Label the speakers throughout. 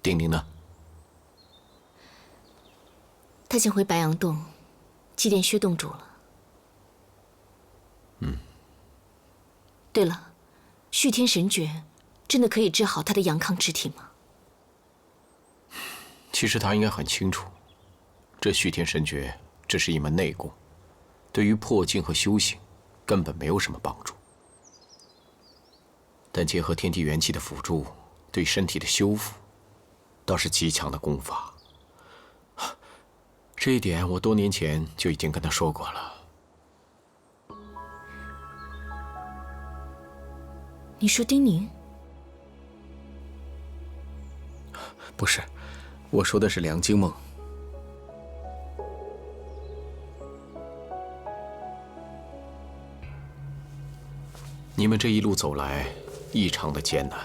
Speaker 1: 丁宁呢？
Speaker 2: 他先回白杨洞祭奠薛洞主了。对了，续天神诀真的可以治好他的阳亢之体吗？
Speaker 1: 其实他应该很清楚，这续天神诀只是一门内功，对于破境和修行根本没有什么帮助。但结合天地元气的辅助，对身体的修复，倒是极强的功法。这一点我多年前就已经跟他说过了。
Speaker 2: 你说丁宁？
Speaker 1: 不是，我说的是梁惊梦。你们这一路走来，异常的艰难。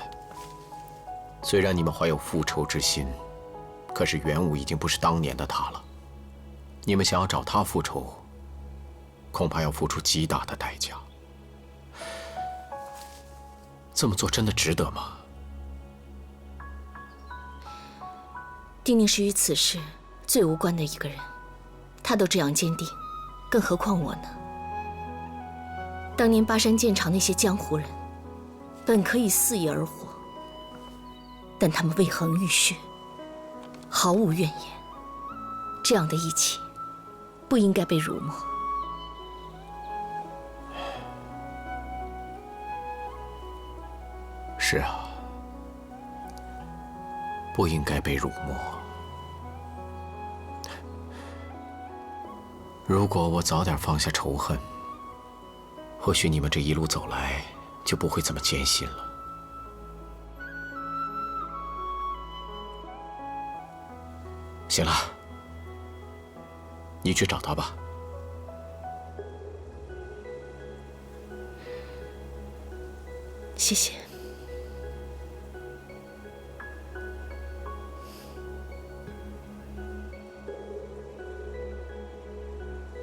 Speaker 1: 虽然你们怀有复仇之心，可是元武已经不是当年的他了。你们想要找他复仇，恐怕要付出极大的代价。这么做真的值得吗？
Speaker 2: 丁宁是与此事最无关的一个人，他都这样坚定，更何况我呢？当年巴山剑场那些江湖人，本可以肆意而活，但他们为恒浴血，毫无怨言。这样的义气，不应该被辱没。
Speaker 1: 是啊，不应该被辱没。如果我早点放下仇恨，或许你们这一路走来就不会这么艰辛了。行了，你去找他吧。
Speaker 2: 谢谢。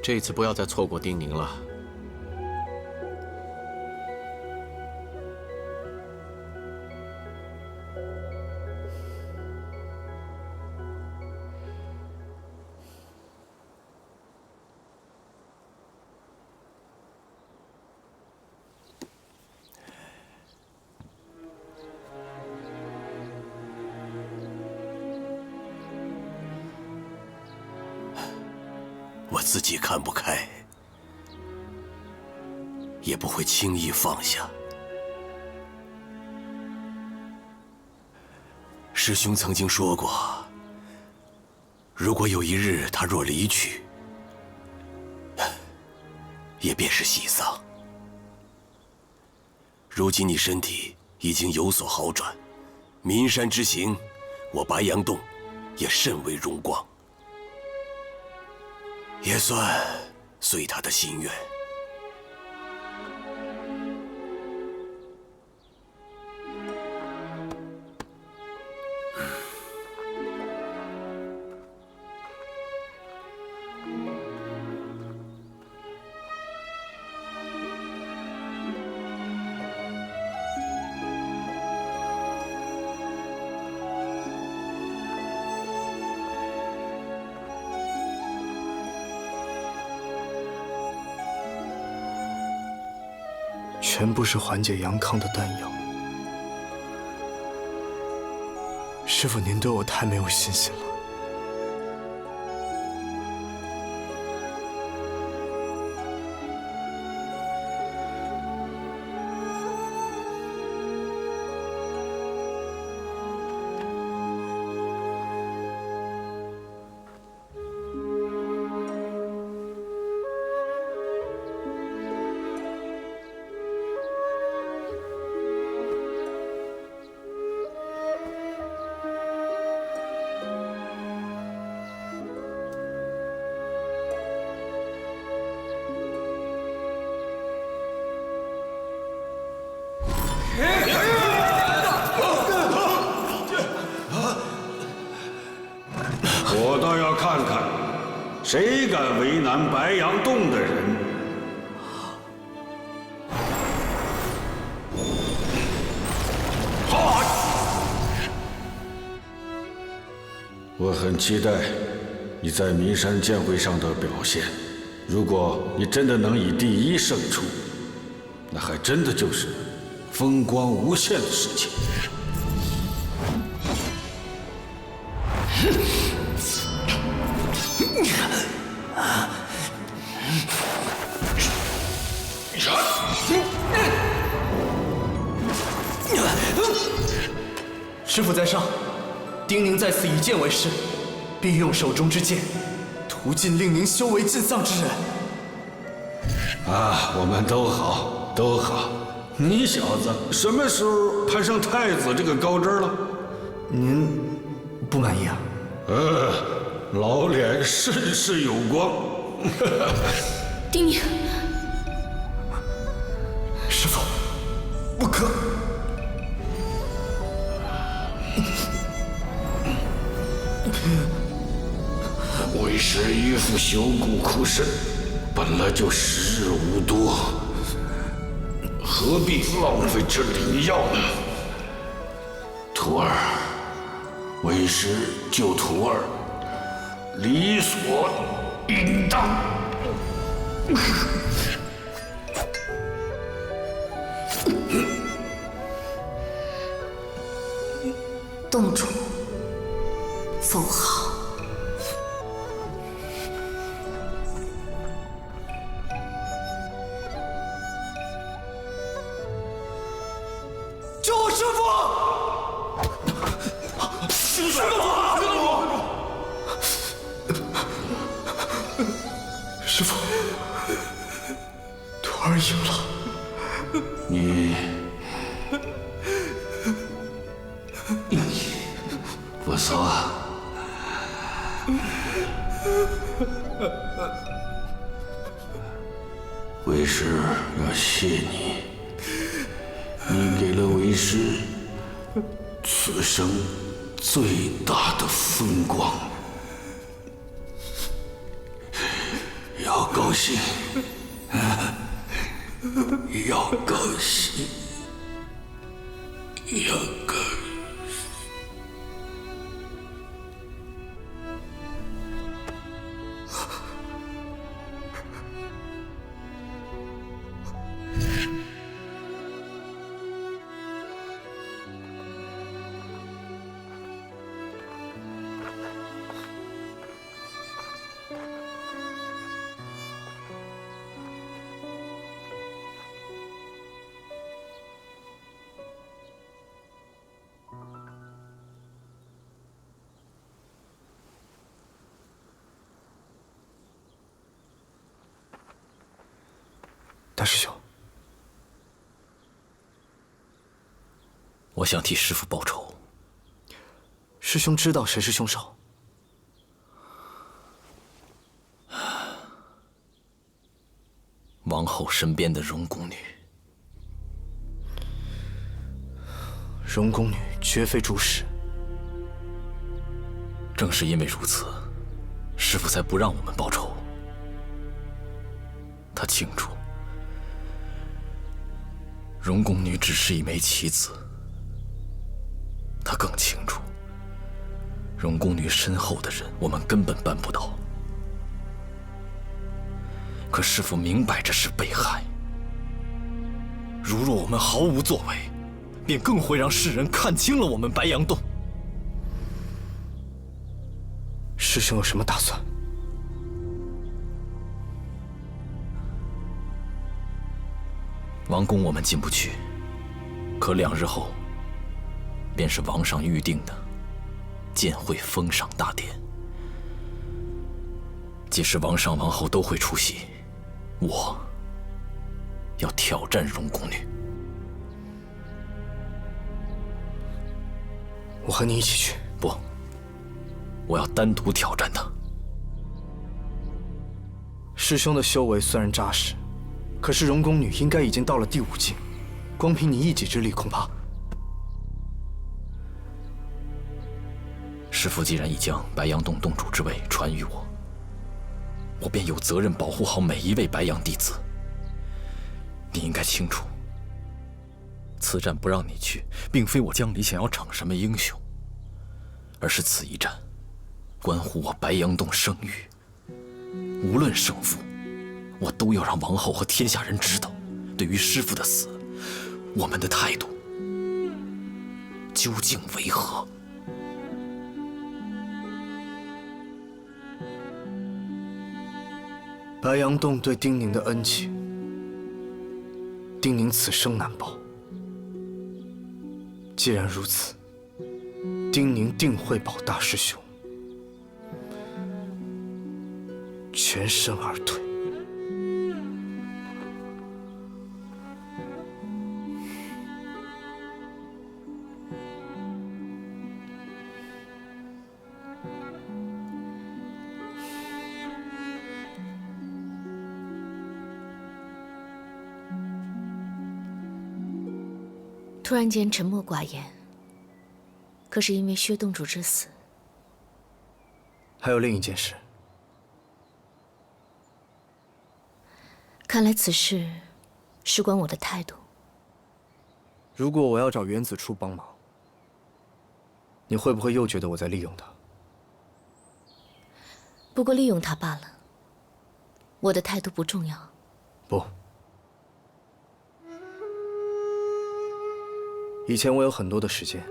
Speaker 1: 这次不要再错过丁宁了。
Speaker 3: 我自己看不开，也不会轻易放下。师兄曾经说过，如果有一日他若离去，也便是喜丧。如今你身体已经有所好转，岷山之行，我白杨洞也甚为荣光。也算遂他的心愿。
Speaker 4: 全部是缓解阳亢的丹药。师父，您对我太没有信心了。
Speaker 5: 我倒要看看，谁敢为难白杨洞的人。我很期待你在岷山剑会上的表现。如果你真的能以第一胜出，那还真的就是风光无限的事情。
Speaker 4: 师父在上，丁宁在此以剑为誓，必用手中之剑，屠尽令您修为尽丧之人。
Speaker 5: 啊，我们都好，都好。你小子什么时候攀上太子这个高枝了？
Speaker 4: 您不满意啊？
Speaker 5: 老脸甚是有光。
Speaker 2: 丁宁，
Speaker 4: 师父，不可！
Speaker 5: 为师一副朽骨枯身，本来就时日无多，何必浪费这灵药呢？徒儿，为师救徒儿，理所应当。
Speaker 2: 洞主，走好。
Speaker 4: 救我师父！师父！师父，徒儿赢了。
Speaker 5: 你不错。为师要谢你，你给了为师此生最大的风光，要高兴，要高兴，要高兴。
Speaker 4: 大师兄，
Speaker 6: 我想替师父报仇。
Speaker 4: 师兄知道谁是凶手？
Speaker 6: 王后身边的荣宫女。
Speaker 4: 荣宫女绝非主使。
Speaker 6: 正是因为如此，师父才不让我们报仇。他清楚，荣宫女只是一枚棋子。他更清楚，荣宫女身后的人，我们根本办不到。可师父明白这是被害。如若我们毫无作为，便更会让世人看清了我们白羊洞。
Speaker 4: 师兄有什么打算？
Speaker 6: 王宫我们进不去，可2日后，便是王上预定的剑会封赏大典。届时王上王后都会出席，我要挑战荣宫女。
Speaker 4: 我和你一起去。
Speaker 6: 不，我要单独挑战她。
Speaker 4: 师兄的修为虽然扎实，可是荣宫女应该已经到了第5境，光凭你一己之力，恐怕……
Speaker 6: 师父既然已将白羊洞洞主之位传于我，我便有责任保护好每一位白羊弟子。你应该清楚，此战不让你去，并非我江离想要逞什么英雄，而是此一战，关乎我白杨洞声誉。无论胜负，我都要让王后和天下人知道，对于师父的死，我们的态度究竟为何？
Speaker 4: 白杨洞对丁宁的恩情，丁宁此生难报。既然如此，丁宁定会保大师兄全身而退。
Speaker 2: 突然间沉默寡言，可是因为薛洞主之死，
Speaker 4: 还有另一件事。
Speaker 2: 看来此事事关我的态度。
Speaker 4: 如果我要找袁子初帮忙，你会不会又觉得我在利用他？
Speaker 2: 不过利用他罢了。我的态度不重要。
Speaker 4: 不。以前我有很多的时间，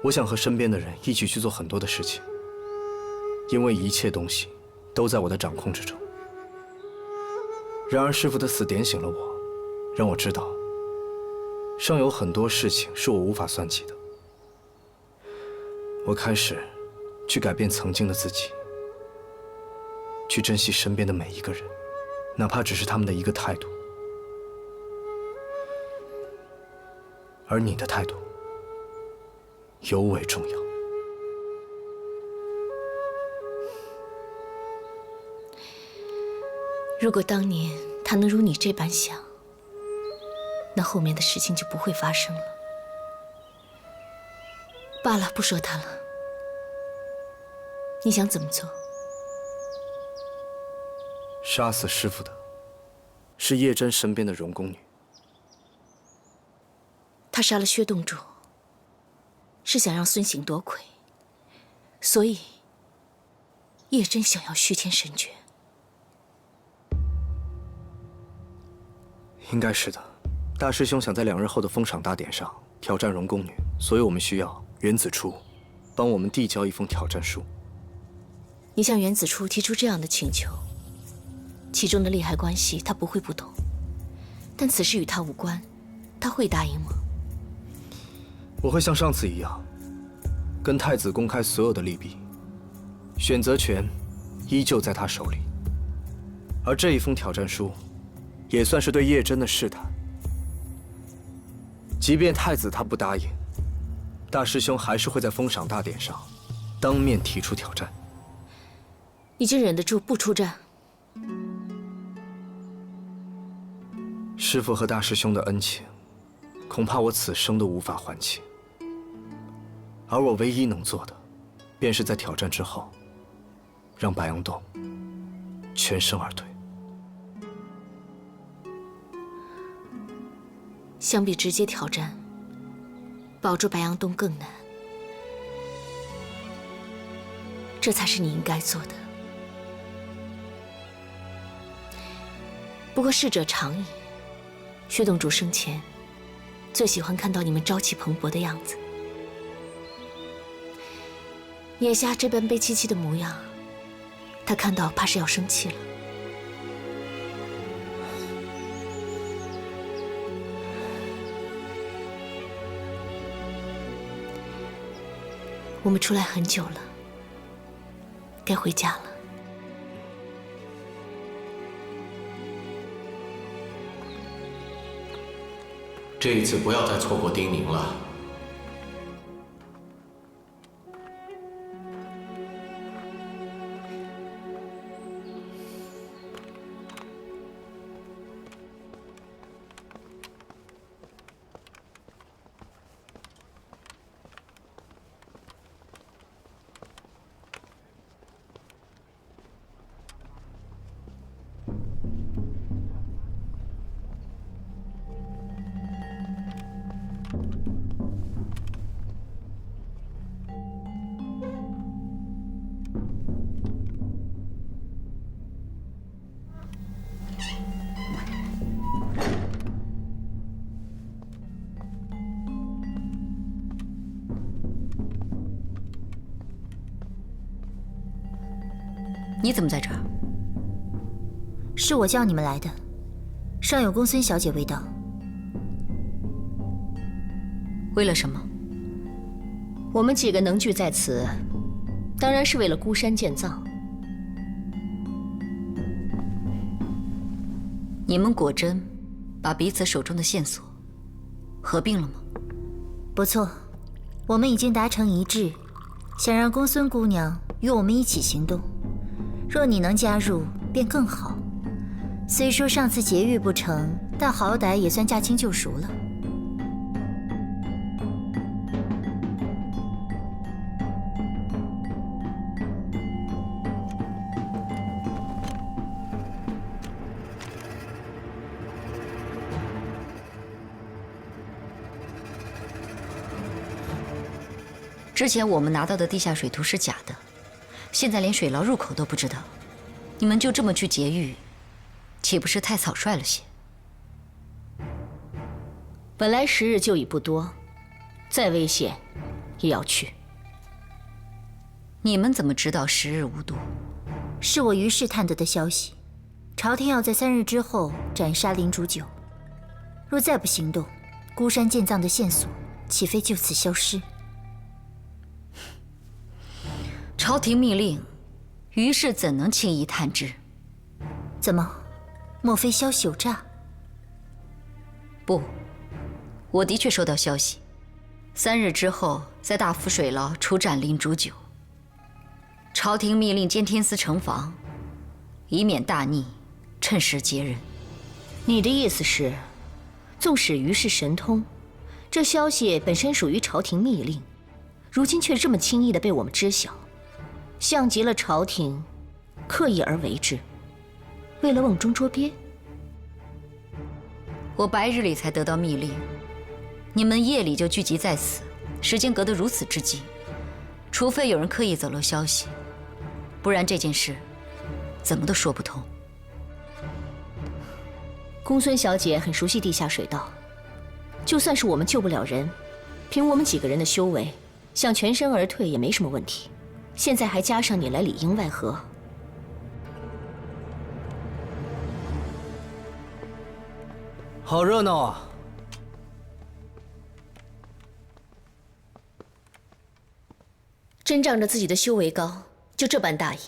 Speaker 4: 我想和身边的人一起去做很多的事情，因为一切东西都在我的掌控之中。然而师父的死点醒了我，让我知道，尚有很多事情是我无法算计的。我开始去改变曾经的自己，去珍惜身边的每一个人，哪怕只是他们的一个态度。而你的态度尤为重要。
Speaker 2: 如果当年他能如你这般想，那后面的事情就不会发生了。罢了，不说他了。你想怎么做？
Speaker 4: 杀死师父的是叶真身边的荣宫女。
Speaker 2: 他杀了薛洞主，是想让孙行夺魁，所以叶真想要续签神诀。
Speaker 4: 应该是的。大师兄想在2日后的封赏大典上挑战荣宫女，所以我们需要袁子初帮我们递交一封挑战书。
Speaker 2: 你向袁子初提出这样的请求，其中的利害关系他不会不懂，但此事与他无关，他会答应吗？
Speaker 4: 我会像上次一样，跟太子公开所有的利弊，选择权依旧在他手里。而这一封挑战书，也算是对叶真的试探。即便太子他不答应，大师兄还是会在封赏大典上当面提出挑战。
Speaker 2: 你真忍得住不出战？
Speaker 4: 师父和大师兄的恩情，恐怕我此生都无法还清。而我唯一能做的，便是在挑战之后，让白杨洞全身而退。
Speaker 2: 相比直接挑战，保住白杨洞更难。这才是你应该做的。不过逝者常矣，薛洞主生前最喜欢看到你们朝气蓬勃的样子。眼下这般悲戚戚的模样，他看到怕是要生气了。我们出来很久了，该回家了。
Speaker 1: 这一次不要再错过丁宁了。
Speaker 7: 你怎么在这儿？
Speaker 8: 是我叫你们来的，上有公孙小姐未到。
Speaker 7: 为了什么？
Speaker 2: 我们几个能聚在此，当然是为了孤山建葬。
Speaker 7: 你们果真把彼此手中的线索合并了吗？
Speaker 8: 不错，我们已经达成一致，想让公孙姑娘与我们一起行动。若你能加入，便更好。虽说上次劫狱不成，但好歹也算驾轻就熟了。
Speaker 7: 之前我们拿到的地下水图是假的，现在连水牢入口都不知道，你们就这么去劫狱，岂不是太草率了些？
Speaker 2: 本来时日就已不多，再危险也要去。
Speaker 7: 你们怎么知道时日无多？
Speaker 8: 是我于是探得的消息，朝廷要在3日之后斩杀林煮酒。若再不行动，孤山建葬的线索岂非就此消失？
Speaker 7: 朝廷密令，于是怎能轻易探知？
Speaker 8: 怎么？莫非消息有诈？
Speaker 7: 不，我的确收到消息，3日之后在大福水牢处斩林煮酒。朝廷密令监天司城防，以免大逆，趁势劫人。
Speaker 2: 你的意思是，纵使于是神通，这消息本身属于朝廷密令，如今却这么轻易地被我们知晓，像极了朝廷刻意而为之，为了瓮中捉鳖。
Speaker 7: 我白日里才得到密令，你们夜里就聚集在此，时间隔得如此之近，除非有人刻意走漏消息，不然这件事怎么都说不通。
Speaker 2: 公孙小姐很熟悉地下水道，就算是我们救不了人，凭我们几个人的修为，想全身而退也没什么问题。现在还加上你来里应外合，
Speaker 4: 好热闹啊！
Speaker 2: 真仗着自己的修为高，就这般大意。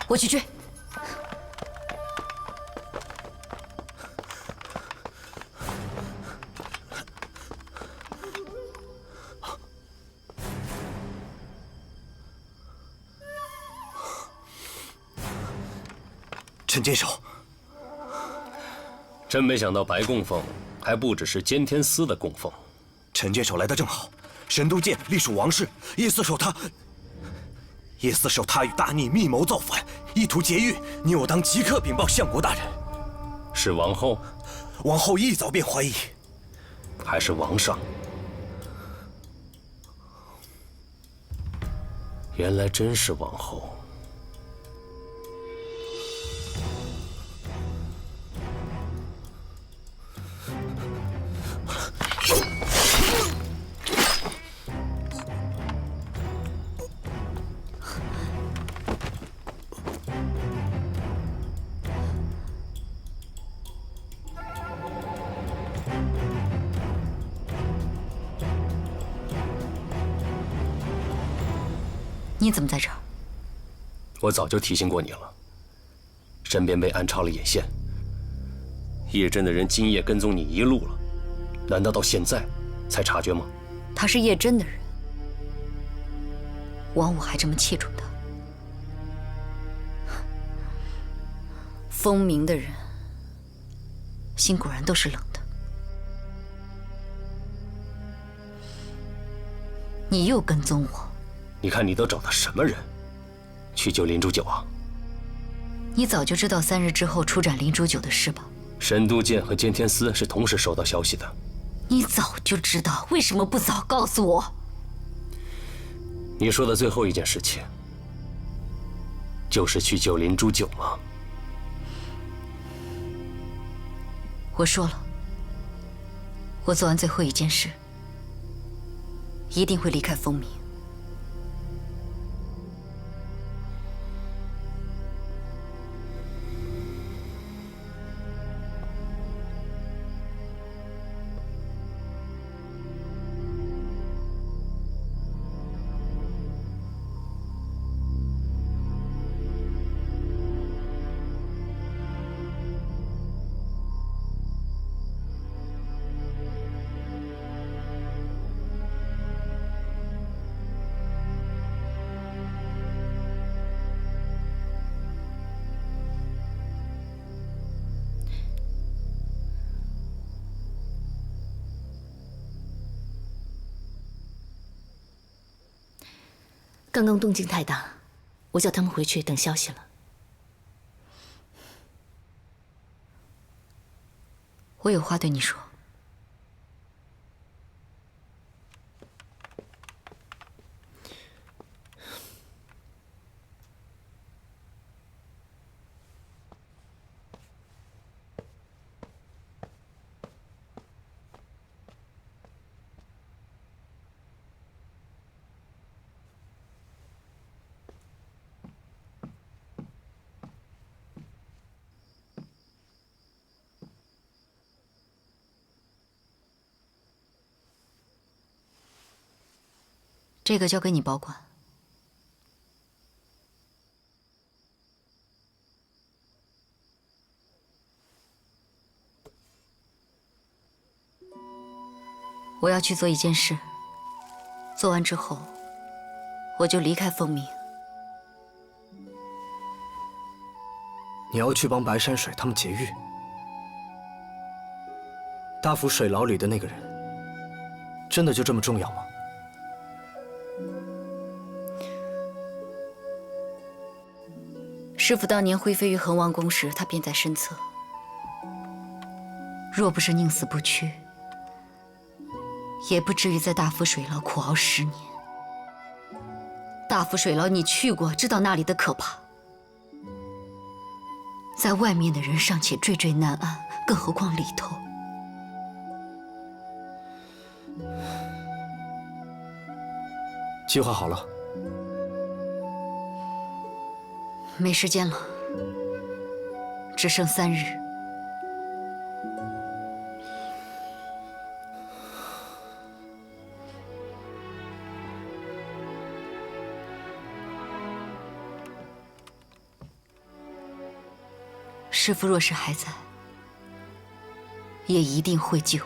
Speaker 7: 我去追。
Speaker 3: 陈剑手，
Speaker 9: 真没想到白供奉还不只是监天司的供奉。
Speaker 3: 陈剑手来得正好，神都监隶属王室，叶四手他与大逆密谋造反，意图劫狱，你我当即刻禀报相国大人。
Speaker 9: 是王后？
Speaker 3: 王后一早便怀疑。
Speaker 9: 还是王上？原来真是王后。
Speaker 7: 你怎么在这儿？
Speaker 9: 我早就提醒过你了，身边被安插了眼线，叶真的人今夜跟踪你一路了，难道到现在才察觉吗？
Speaker 7: 他是叶真的人，王武还这么器重他。风鸣的人，心果然都是冷的。你又跟踪我。
Speaker 9: 你看你都找到什么人，去救林煮酒啊？
Speaker 7: 你早就知道3日之后出斩林煮酒的事吧？
Speaker 9: 神都监和监天司是同时收到消息的。
Speaker 7: 你早就知道，为什么不早告诉我？
Speaker 9: 你说的最后一件事情，就是去救林煮酒吗？
Speaker 7: 我说了，我做完最后一件事，一定会离开风鸣。
Speaker 2: 刚刚动静太大，我叫他们回去等消息了。
Speaker 7: 我有话对你说。这个交给你保管。我要去做一件事，做完之后，我就离开风鸣。
Speaker 4: 你要去帮白山水他们劫狱？大府水牢里的那个人，真的就这么重要吗？
Speaker 7: 师父当年灰飞于恒王宫时，他便在身侧。若不是宁死不屈，也不至于在大府水牢苦熬10年。大府水牢你去过，知道那里的可怕。在外面的人尚且惴惴难安，更何况里头。
Speaker 4: 计划好了。
Speaker 7: 没时间了，只剩3日。师父若是还在，也一定会救。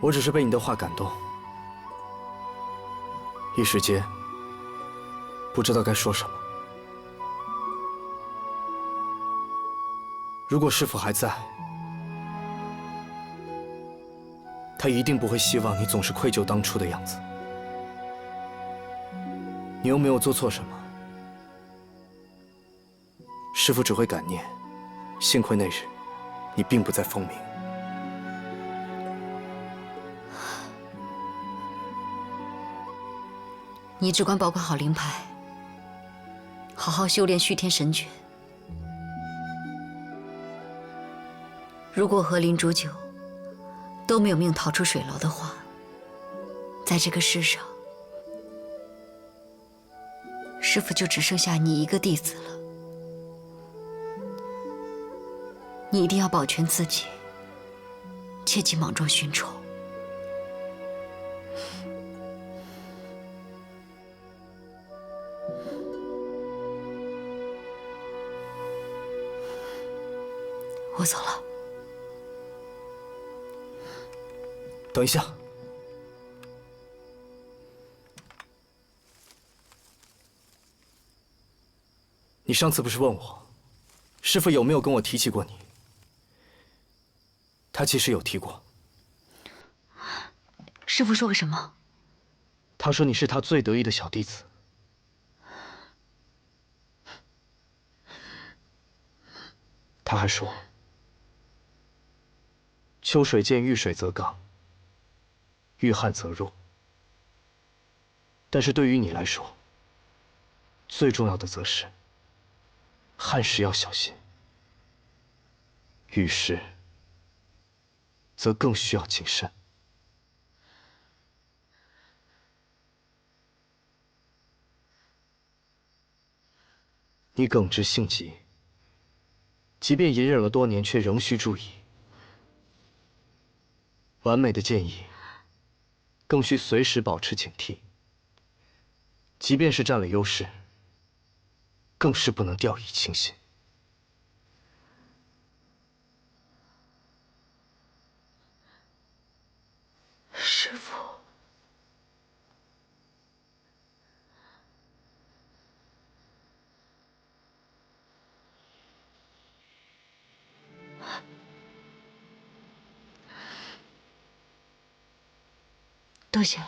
Speaker 4: 我只是被你的话感动，一时间不知道该说什么。如果师父还在，他一定不会希望你总是愧疚当初的样子。你又没有做错什么，师父只会感念，幸亏那日你并不在风鸣。
Speaker 7: 你只管保管好灵牌，好好修炼续天神诀。如果和林煮酒都没有命逃出水牢的话，在这个世上，师父就只剩下你一个弟子了。你一定要保全自己，切忌莽撞寻仇。我走了。
Speaker 4: 等一下，你上次不是问我，师父有没有跟我提起过你？他其实有提过。
Speaker 7: 师父说个什么？
Speaker 4: 他说你是他最得意的小弟子。他还说，秋水见遇水则刚，遇旱则弱。但是对于你来说，最重要的则是，亥时要小心，午时则更需要谨慎。你耿直性急，即便隐忍了多年，却仍需注意。完美的建议，更需随时保持警惕。即便是占了优势，更是不能掉以轻心。
Speaker 2: 师父。
Speaker 7: 多谢了。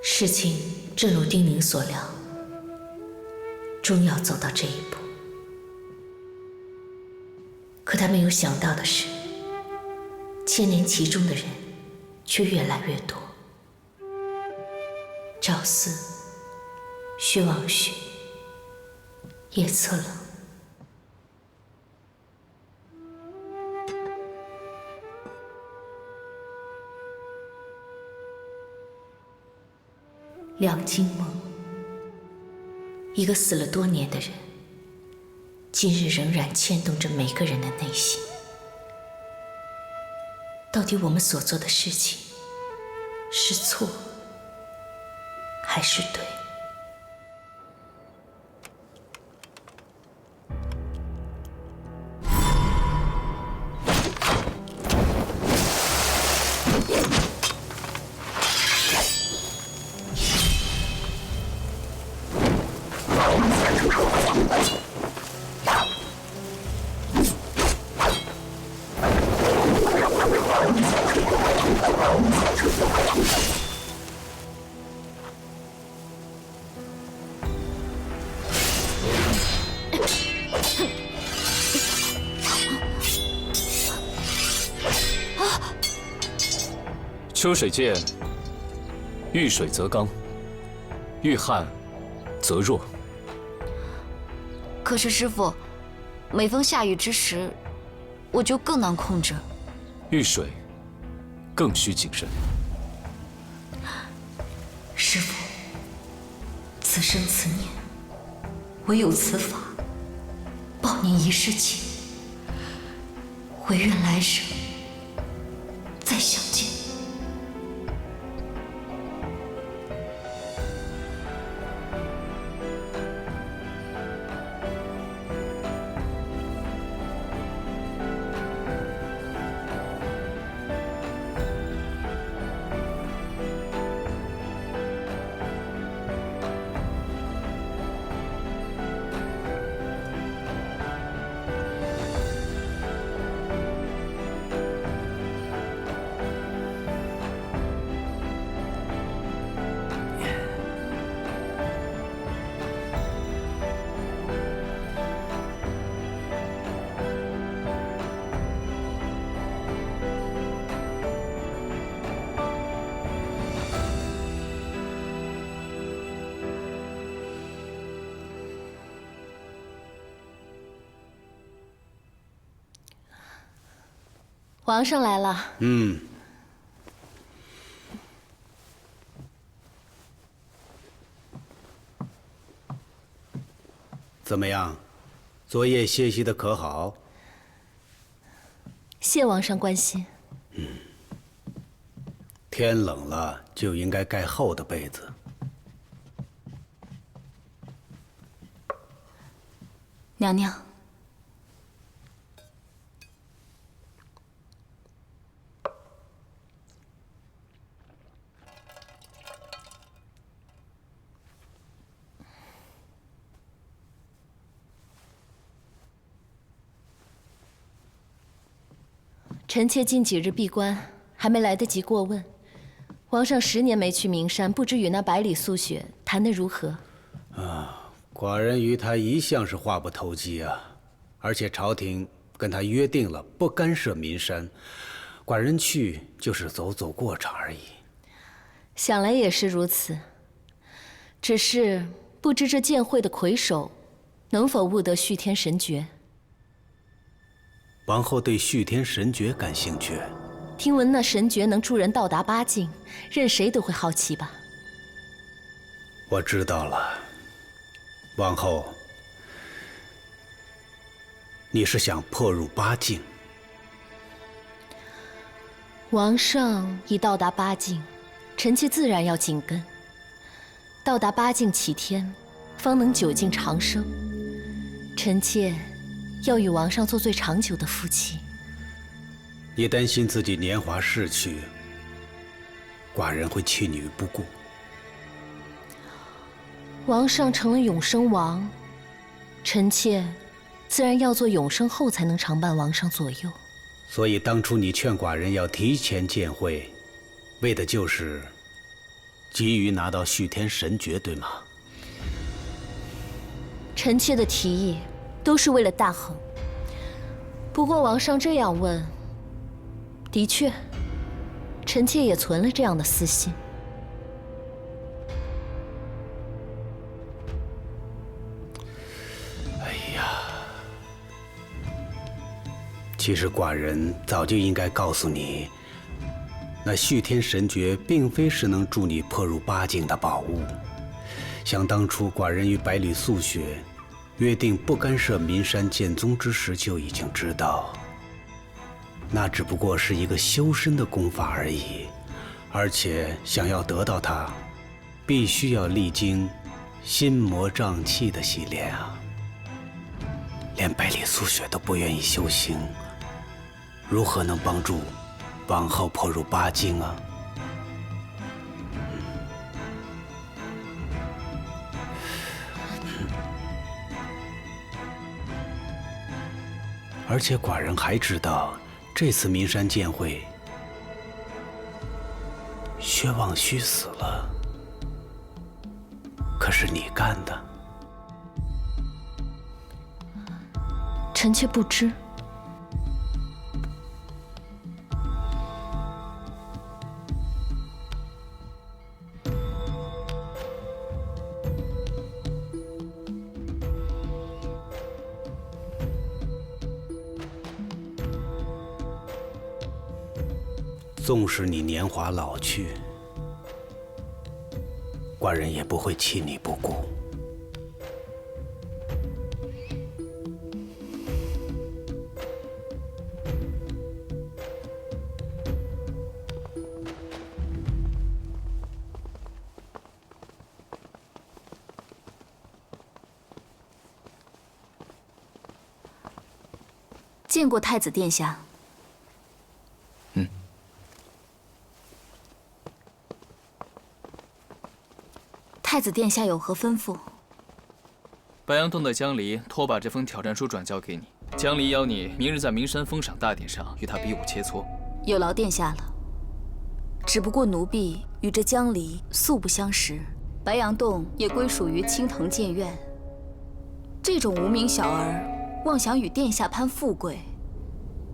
Speaker 2: 事情正如丁宁所料，终要走到这一步。可他没有想到的是，牵连其中的人却越来越多。赵四、薛王旭、叶策冷。梁金梦，一个死了多年的人，今日仍然牵动着每个人的内心。到底我们所做的事情是错还是对？
Speaker 9: 秋水剑，遇水则刚，遇旱则弱。
Speaker 7: 可是师父，每逢下雨之时，我就更难控制。
Speaker 9: 遇水更需谨慎。
Speaker 2: 师父，此生此念，唯有此法，报您一世情。唯愿来生再相见。皇上来了。
Speaker 10: 怎么样？昨夜歇息的可好？
Speaker 2: 谢皇上关心。
Speaker 10: 天冷了就应该盖厚的被子。
Speaker 2: 娘娘，臣妾近几日闭关，还没来得及过问。皇上10年没去名山，不知与那百里素雪谈得如何？
Speaker 10: 寡人与他一向是话不投机啊，而且朝廷跟他约定了不干涉民山，寡人去就是走走过场而已。
Speaker 2: 想来也是如此，只是不知这剑会的魁首能否悟得续天神诀？
Speaker 10: 王后对续天神诀感兴趣？
Speaker 2: 听闻那神诀能助人到达8境，任谁都会好奇吧？
Speaker 10: 我知道了，王后，你是想破入8境？
Speaker 2: 王上已到达8境，臣妾自然要紧跟。到达8境启天，方能久境长生。臣妾要与王上做最长久的夫妻。
Speaker 10: 你担心自己年华逝去，寡人会弃你于不顾。
Speaker 2: 王上成了永生王，臣妾自然要做永生后才能常伴王上左右。
Speaker 10: 所以当初你劝寡人要提前见会，为的就是急于拿到续天神诀，对吗？
Speaker 2: 臣妾的提议都是为了大衡。不过王上这样问，的确，臣妾也存了这样的私心。
Speaker 10: 其实寡人早就应该告诉你，那续天神诀并非是能助你破入8境的宝物。想当初寡人与百里素雪约定不干涉民山剑宗之时，就已经知道，那只不过是一个修身的功法而已。而且想要得到它，必须要历经心魔瘴气的洗炼啊！连百里素雪都不愿意修行，如何能帮助王后破入8境啊？而且寡人还知道，这次名山剑会，薛望虚死了，可是你干的。
Speaker 2: 臣妾不知。
Speaker 10: 纵使你年华老去，寡人也不会弃你不顾。
Speaker 2: 见过太子殿下。太子殿下有何吩咐？
Speaker 11: 白杨洞的江离托把这封挑战书转交给你。江离邀你明日在名山封赏大典上与他比武切磋。
Speaker 2: 有劳殿下了。只不过奴婢与这江离素不相识，白杨洞也归属于青藤剑院。这种无名小儿妄想与殿下攀富贵，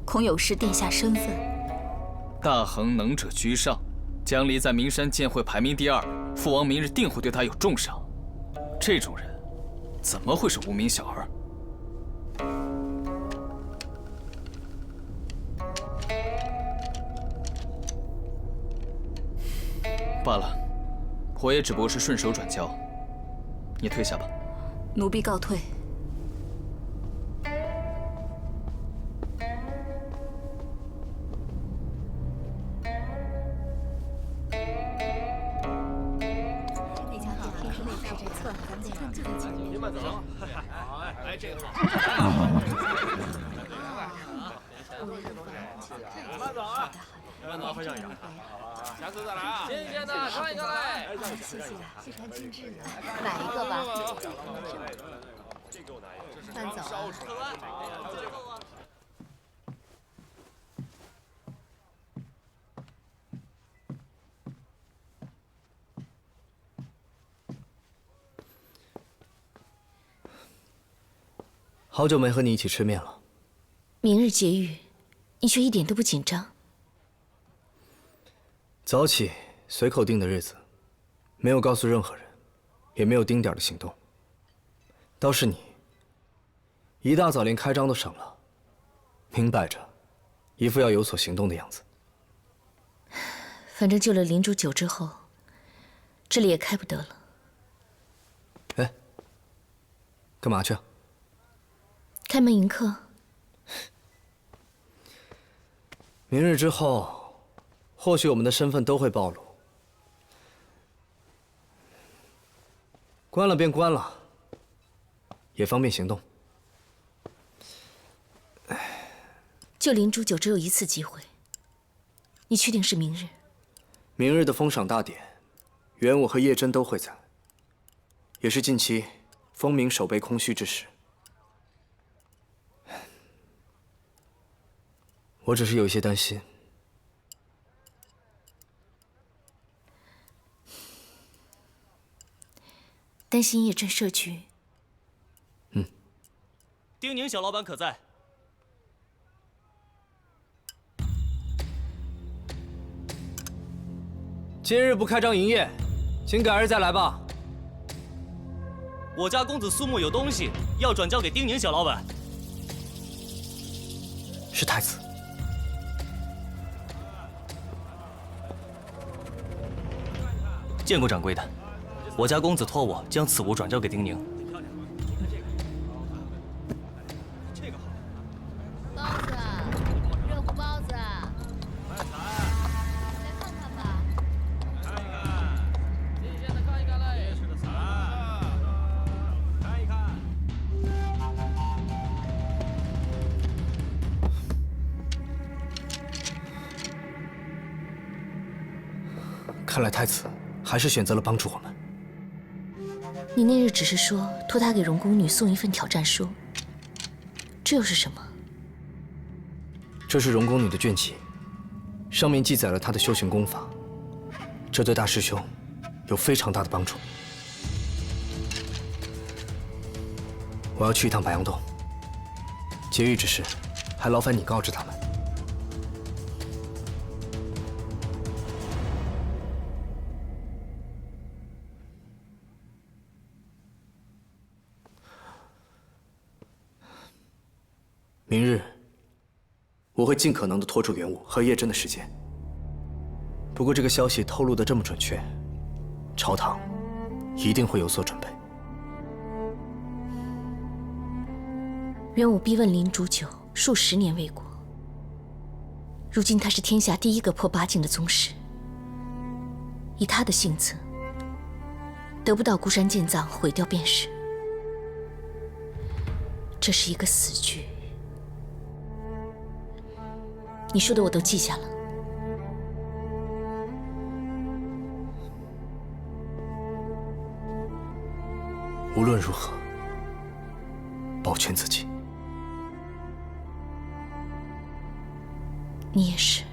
Speaker 2: 恐有失殿下身份。
Speaker 11: 大衡能者居上，江离在名山剑会排名第2，父王明日定会对他有重赏。这种人怎么会是无名小儿？罢了，我也只不过是顺手转交，你退下吧。
Speaker 7: 奴婢告退。
Speaker 9: 您慢走。哎，这个好。慢走啊！慢走，分享一下。下次再来啊！新鲜的，看一个来。
Speaker 8: 谢谢，非常精致的，买一个吧。
Speaker 9: 这给我拿一个。
Speaker 8: 慢走啊。
Speaker 4: 好久没和你一起吃面了。
Speaker 2: 明日劫狱，你却一点都不紧张。
Speaker 4: 早起随口定的日子，没有告诉任何人，也没有丁点的行动。倒是你，一大早连开张都省了，明摆着，一副要有所行动的样子。
Speaker 2: 反正救了灵主酒之后，这里也开不得了。
Speaker 4: 哎，干嘛去啊？
Speaker 2: 开门迎客。
Speaker 4: 明日之后，或许我们的身份都会暴露。关了便关了，也方便行动。
Speaker 2: 救灵主酒只有一次机会，你确定是明日？
Speaker 4: 明日的封赏大典，元武和叶真都会在，也是近期风鸣守备空虚之时。我只是有一些担心。
Speaker 2: 担心叶真设局。
Speaker 12: 丁宁小老板可在？
Speaker 4: 今日不开张营业，请改日再来吧。
Speaker 12: 我家公子苏木有东西要转交给丁宁小老板。
Speaker 4: 是太子。
Speaker 12: 见过掌柜的，我家公子托我将此物转交给丁宁。
Speaker 8: 包子，热乎包子，来看看吧。
Speaker 9: 看一看，新鲜的看一看嘞，吃的菜，看一看。
Speaker 4: 看来太子还是选择了帮助我们。
Speaker 2: 你那日只是说托他给荣宫女送一份挑战书，这又是什么？
Speaker 4: 这是荣宫女的卷籍，上面记载了她的修行功法，这对大师兄有非常大的帮助。我要去一趟白羊洞，劫狱之事，还劳烦你告知他们。明日，我会尽可能的拖住元武和叶真的时间。不过这个消息透露的这么准确，朝堂一定会有所准备。
Speaker 2: 元武逼问灵主酒数10年未果，如今他是天下第一个破8境的宗师。以他的性子，得不到孤山剑藏毁掉便是。这是一个死局。你说的我都记下了。
Speaker 4: 无论如何，保全自己。
Speaker 2: 你也是。